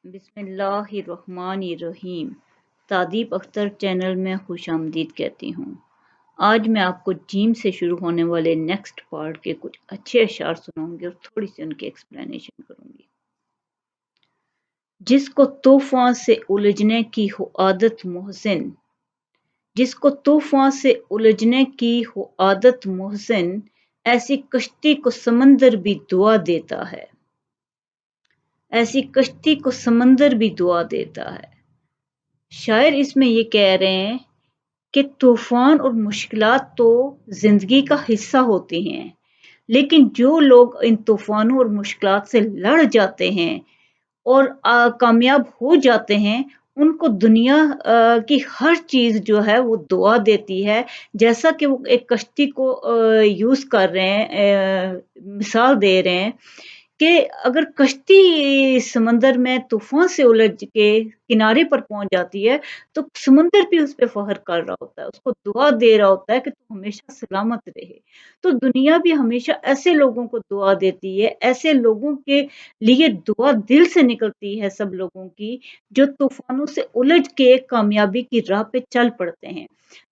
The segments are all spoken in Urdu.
بسم اللہ الرحمن الرحیم۔ تادیب اختر چینل میں خوش آمدید کہتی ہوں۔ آج میں آپ کو جیم سے شروع ہونے والے نیکسٹ پارٹ کے کچھ اچھے اشعار سناؤں گی اور تھوڑی سی ان کی ایکسپلینیشن کروں گی۔ جس کو طوفان سے الجھنے کی ہو عادت محسن، جس کو طوفان سے الجھنے کی ہو عادت محسن، ایسی کشتی کو سمندر بھی دعا دیتا ہے، ایسی کشتی کو سمندر بھی دعا دیتا ہے۔ شاعر اس میں یہ کہہ رہے ہیں کہ طوفان اور مشکلات تو زندگی کا حصہ ہوتی ہیں، لیکن جو لوگ ان طوفانوں اور مشکلات سے لڑ جاتے ہیں اور کامیاب ہو جاتے ہیں، ان کو دنیا کی ہر چیز جو ہے وہ دعا دیتی ہے۔ جیسا کہ وہ ایک کشتی کو یوز کر رہے ہیں، مثال دے رہے ہیں کہ اگر کشتی سمندر میں طوفان سے الجھ کے کنارے پر پہنچ جاتی ہے تو سمندر بھی اس پہ فخر کر رہا ہوتا ہے، اس کو دعا دے رہا ہوتا ہے کہ تو ہمیشہ سلامت رہے۔ تو دنیا بھی ہمیشہ ایسے لوگوں کو دعا دیتی ہے، ایسے لوگوں کے لیے دعا دل سے نکلتی ہے، سب لوگوں کی جو طوفانوں سے الجھ کے کامیابی کی راہ پہ چل پڑتے ہیں۔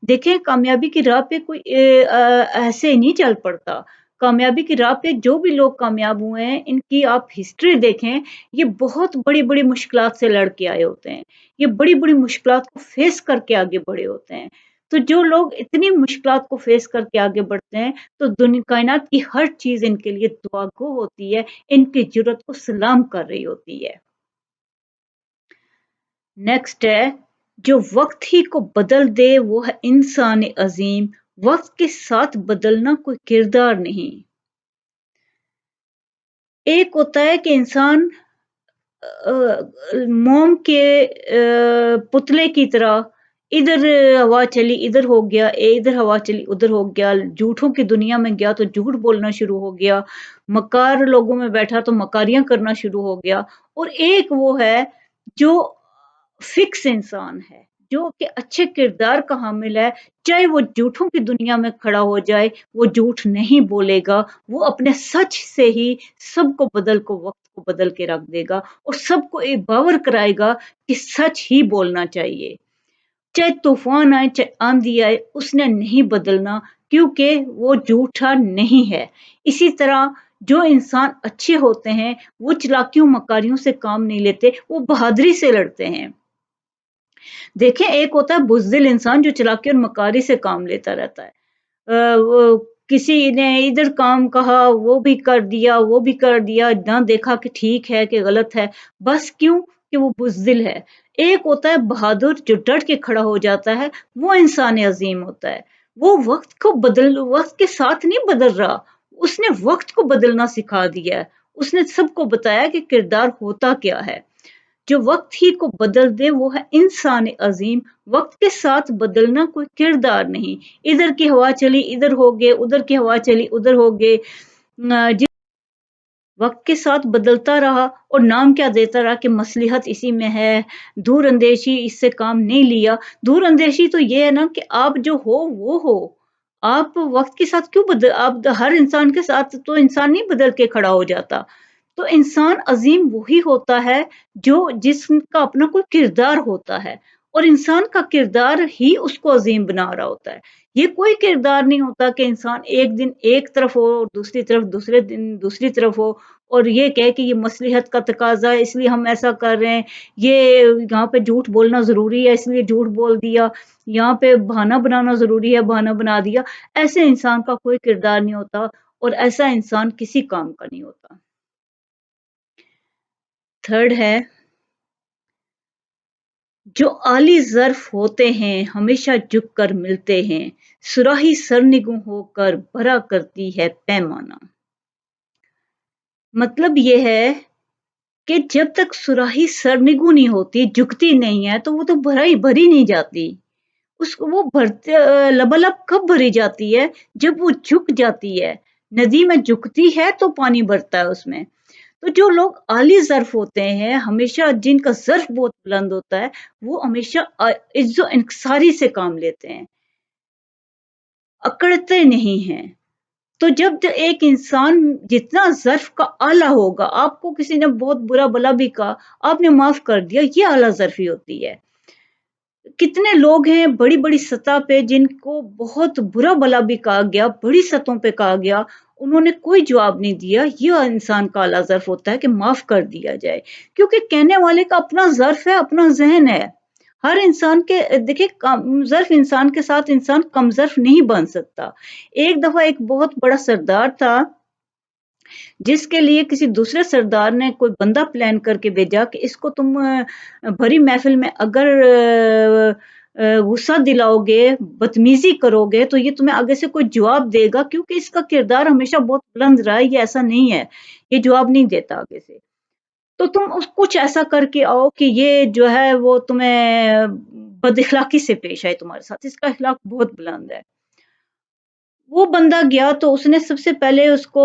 دیکھیں، کامیابی کی راہ پہ کوئی ایسے نہیں چل پڑتا۔ کامیابی کی راہ پہ جو بھی لوگ کامیاب ہوئے ہیں، ان کی آپ ہسٹری دیکھیں، یہ بہت بڑی بڑی مشکلات سے لڑ کے آئے ہوتے ہیں، یہ بڑی بڑی مشکلات کو فیس کر کے آگے بڑھے ہوتے ہیں۔ تو جو لوگ اتنی مشکلات کو فیس کر کے آگے بڑھتے ہیں تو دنیا کائنات کی ہر چیز ان کے لیے دعا گو ہوتی ہے، ان کی جرت کو سلام کر رہی ہوتی ہے۔ نیکسٹ ہے، جو وقت ہی کو بدل دے وہ ہے انسان عظیم، وقت کے ساتھ بدلنا کوئی کردار نہیں۔ ایک ہوتا ہے کہ انسان موم کے پتلے کی طرح ادھر ہوا چلی ادھر ہو گیا، ادھر ہوا چلی ادھر ہو گیا، جھوٹوں کی دنیا میں گیا تو جھوٹ بولنا شروع ہو گیا، مکار لوگوں میں بیٹھا تو مکاریاں کرنا شروع ہو گیا۔ اور ایک وہ ہے جو فکس انسان ہے، جو کہ اچھے کردار کا حامل ہے، چاہے وہ جھوٹوں کی دنیا میں کھڑا ہو جائے، وہ جھوٹ نہیں بولے گا، وہ اپنے سچ سے ہی سب کو وقت کو بدل کے رکھ دے گا اور سب کو ایک باور کرائے گا کہ سچ ہی بولنا چاہیے۔ چاہے طوفان آئے، چاہے آندھی آئے، اس نے نہیں بدلنا، کیونکہ وہ جھوٹا نہیں ہے۔ اسی طرح جو انسان اچھے ہوتے ہیں وہ چلاکیوں مکاریوں سے کام نہیں لیتے، وہ بہادری سے لڑتے ہیں۔ دیکھیں، ایک ہوتا ہے بزدل انسان جو چلاکی اور مکاری سے کام لیتا رہتا ہے، کسی نے ادھر کام کہا وہ بھی کر دیا، وہ بھی کر دیا، نہ دیکھا کہ ٹھیک ہے کہ غلط ہے، بس کیوں کہ وہ بزدل ہے۔ ایک ہوتا ہے بہادر جو ڈٹ کے کھڑا ہو جاتا ہے، وہ انسان عظیم ہوتا ہے۔ وہ وقت کے ساتھ نہیں بدل رہا، اس نے وقت کو بدلنا سکھا دیا ہے، اس نے سب کو بتایا کہ کردار ہوتا کیا ہے۔ جو وقت ہی کو بدل دے وہ ہے انسان عظیم، وقت کے ساتھ بدلنا کوئی کردار نہیں۔ ادھر کی ہوا چلی ادھر ہو گئے، ادھر کی ہوا چلی ادھر ہو گئے، وقت کے ساتھ بدلتا رہا اور نام کیا دیتا رہا کہ مصلحت اسی میں ہے، دور اندیشی اس سے کام نہیں لیا۔ دور اندیشی تو یہ ہے نا کہ آپ جو ہو وہ ہو، آپ وقت کے ساتھ کیوں آپ ہر انسان کے ساتھ تو انسان نہیں بدل کے کھڑا ہو جاتا۔ تو انسان عظیم وہی ہوتا ہے جس کا اپنا کوئی کردار ہوتا ہے، اور انسان کا کردار ہی اس کو عظیم بنا رہا ہوتا ہے۔ یہ کوئی کردار نہیں ہوتا کہ انسان ایک دن ایک طرف ہو اور دوسری طرف دوسرے دن دوسری طرف ہو اور یہ کہے کہ یہ مصلحت کا تقاضا ہے اس لیے ہم ایسا کر رہے ہیں، یہ یہاں پہ جھوٹ بولنا ضروری ہے اس لیے جھوٹ بول دیا، یہاں پہ بہانہ بنانا ضروری ہے بہانہ بنا دیا۔ ایسے انسان کا کوئی کردار نہیں ہوتا اور ایسا انسان کسی کام کا نہیں ہوتا۔ تھرڈ ہے، جو عالی ظرف ہوتے ہیں ہمیشہ جھک کر ملتے ہیں، صراحی سرنگوں ہو کر بھرا کرتی ہے پیمانہ۔ مطلب یہ ہے کہ جب تک صراحی سرنگوں نہیں ہوتی، جھکتی نہیں ہے، تو وہ تو بھری نہیں جاتی۔ اس کو وہ لبالب کب بھری جاتی ہے؟ جب وہ جھک جاتی ہے۔ ندی میں جھکتی ہے تو پانی بھرتا ہے اس میں۔ تو جو لوگ عالی ظرف ہوتے ہیں، ہمیشہ جن کا ظرف بہت بلند ہوتا ہے، وہ ہمیشہ عز و انکساری سے کام لیتے ہیں، اکڑتے نہیں ہیں۔ تو جب ایک انسان جتنا ظرف کا اعلیٰ ہوگا، آپ کو کسی نے بہت برا بلا بھی کہا، آپ نے معاف کر دیا، یہ اعلیٰ ظرفی ہوتی ہے۔ کتنے لوگ ہیں بڑی بڑی سطح پہ جن کو بہت برا بلا بھی کہا گیا، بڑی سطحوں پہ کہا گیا، انہوں نے کوئی جواب نہیں دیا، یہ انسان کا اعلیٰ ظرف ہوتا ہے کہ معاف کر دیا جائے، کیونکہ کہنے والے کا اپنا ظرف ہے، اپنا ذہن ہے۔ ہر انسان کے دیکھیں کم ظرف انسان کے ساتھ انسان کم ظرف نہیں بن سکتا۔ ایک دفعہ ایک بہت بڑا سردار تھا جس کے لیے کسی دوسرے سردار نے کوئی بندہ پلان کر کے بھیجا کہ اس کو تم بھری محفل میں اگر غصہ دلاؤ گے، بدتمیزی کرو گے تو یہ تمہیں آگے سے کوئی جواب دے گا، کیونکہ اس کا کردار ہمیشہ بہت بلند رہا ہے، یہ ایسا نہیں ہے، یہ جواب نہیں دیتا آگے سے۔ تو تم کچھ ایسا کر کے آؤ کہ یہ جو ہے وہ تمہیں بد اخلاقی سے پیش آئے تمہارے ساتھ، اس کا اخلاق بہت بلند ہے۔ وہ بندہ گیا تو اس نے سب سے پہلے اس کو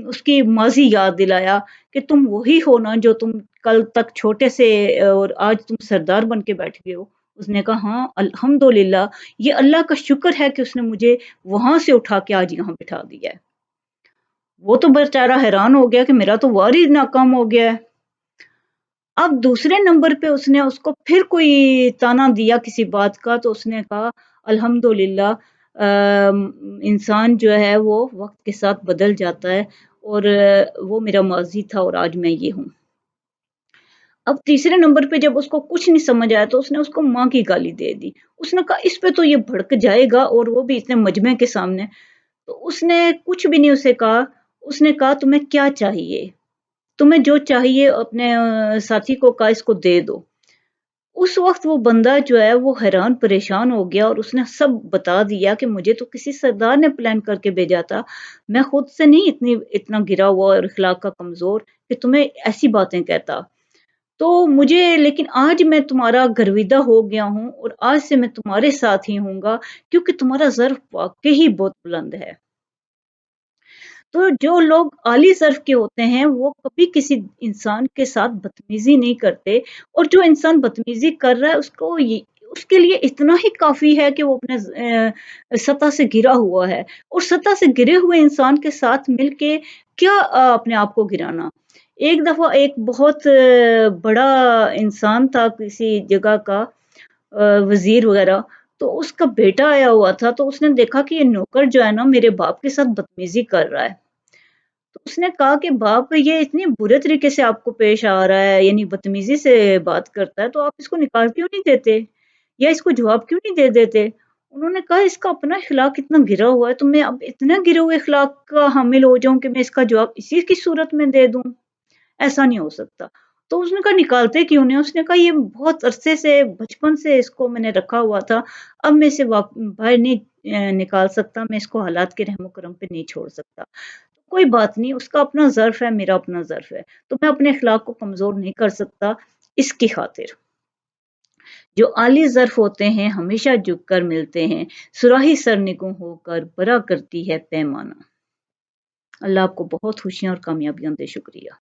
اس کی ماضی یاد دلایا کہ تم وہی ہو نا جو تم کل تک چھوٹے سے اور آج تم سردار بن کے بیٹھ گئے ہو۔ اس نے کہا ہاں الحمدللہ، یہ اللہ کا شکر ہے کہ اس نے مجھے وہاں سے اٹھا کے آج یہاں بٹھا دیا ہے۔ وہ تو بیچارہ حیران ہو گیا کہ میرا تو وار ہی ناکام ہو گیا ہے۔ اب دوسرے نمبر پہ اس نے اس کو پھر کوئی تانا دیا کسی بات کا، تو اس نے کہا الحمدللہ انسان جو ہے وہ وقت کے ساتھ بدل جاتا ہے، اور وہ میرا ماضی تھا اور آج میں یہ ہوں۔ اب تیسرے نمبر پہ جب اس کو کچھ نہیں سمجھ آیا تو اس نے اس کو ماں کی گالی دے دی۔ اس نے کہا اس پہ تو یہ بھڑک جائے گا، اور وہ بھی اتنے مجمع کے سامنے۔ تو اس نے کچھ بھی نہیں اسے کہا، اس نے کہا تمہیں کیا چاہیے؟ تمہیں جو چاہیے اپنے ساتھی کو کہا اس کو دے دو۔ اس وقت وہ بندہ جو ہے وہ حیران پریشان ہو گیا، اور اس نے سب بتا دیا کہ مجھے تو کسی سردار نے پلان کر کے بھیجا تھا، میں خود سے نہیں اتنا گرا ہوا اور اخلاق کا کمزور کہ تمہیں ایسی باتیں کہتا۔ تو مجھے لیکن آج میں تمہارا گرویدہ ہو گیا ہوں، اور آج سے میں تمہارے ساتھ ہی ہوں گا، کیونکہ تمہارا ظرف واقعی بہت بلند ہے۔ تو جو لوگ عالی ظرف کے ہوتے ہیں وہ کبھی کسی انسان کے ساتھ بدتمیزی نہیں کرتے، اور جو انسان بدتمیزی کر رہا ہے اس کے لیے اتنا ہی کافی ہے کہ وہ اپنے سطح سے گرا ہوا ہے، اور سطح سے گرے ہوئے انسان کے ساتھ مل کے کیا اپنے آپ کو گرانا۔ ایک دفعہ ایک بہت بڑا انسان تھا کسی جگہ کا، وزیر وغیرہ، تو اس کا بیٹا آیا ہوا تھا، تو اس نے دیکھا کہ یہ نوکر جو ہے نا میرے باپ کے ساتھ بدتمیزی کر رہا ہے۔ تو اس نے کہا کہ باپ یہ اتنی برے طریقے سے آپ کو پیش آ رہا ہے، یعنی بدتمیزی سے بات کرتا ہے، تو آپ اس کو نکال کیوں نہیں دیتے یا اس کو جواب کیوں نہیں دے دیتے؟ انہوں نے کہا اس کا اپنا اخلاق اتنا گرا ہوا ہے، تو میں اب اتنا گرے ہوئے اخلاق کا حامل ہو جاؤں کہ میں اس کا جواب اسی کی صورت میں دے دوں؟ ایسا نہیں ہو سکتا۔ تو اس نے کہا نکالتے کیوں نہیں؟ اس نے کہا یہ بہت عرصے سے بچپن سے اس کو میں نے رکھا ہوا تھا، اب میں اسے باہر نہیں نکال سکتا، میں اس کو حالات کے رحم و کرم پہ نہیں چھوڑ سکتا۔ کوئی بات نہیں، اس کا اپنا ظرف ہے، میرا اپنا ظرف ہے، تو میں اپنے اخلاق کو کمزور نہیں کر سکتا۔ اس کی خاطر جو عالی ظرف ہوتے ہیں ہمیشہ جھک کر ملتے ہیں، صراحی سرنگوں ہو کر برا کرتی ہے پیمانہ۔ اللہ آپ کو بہت خوشیاں اور کامیابیاں دے۔ شکریہ۔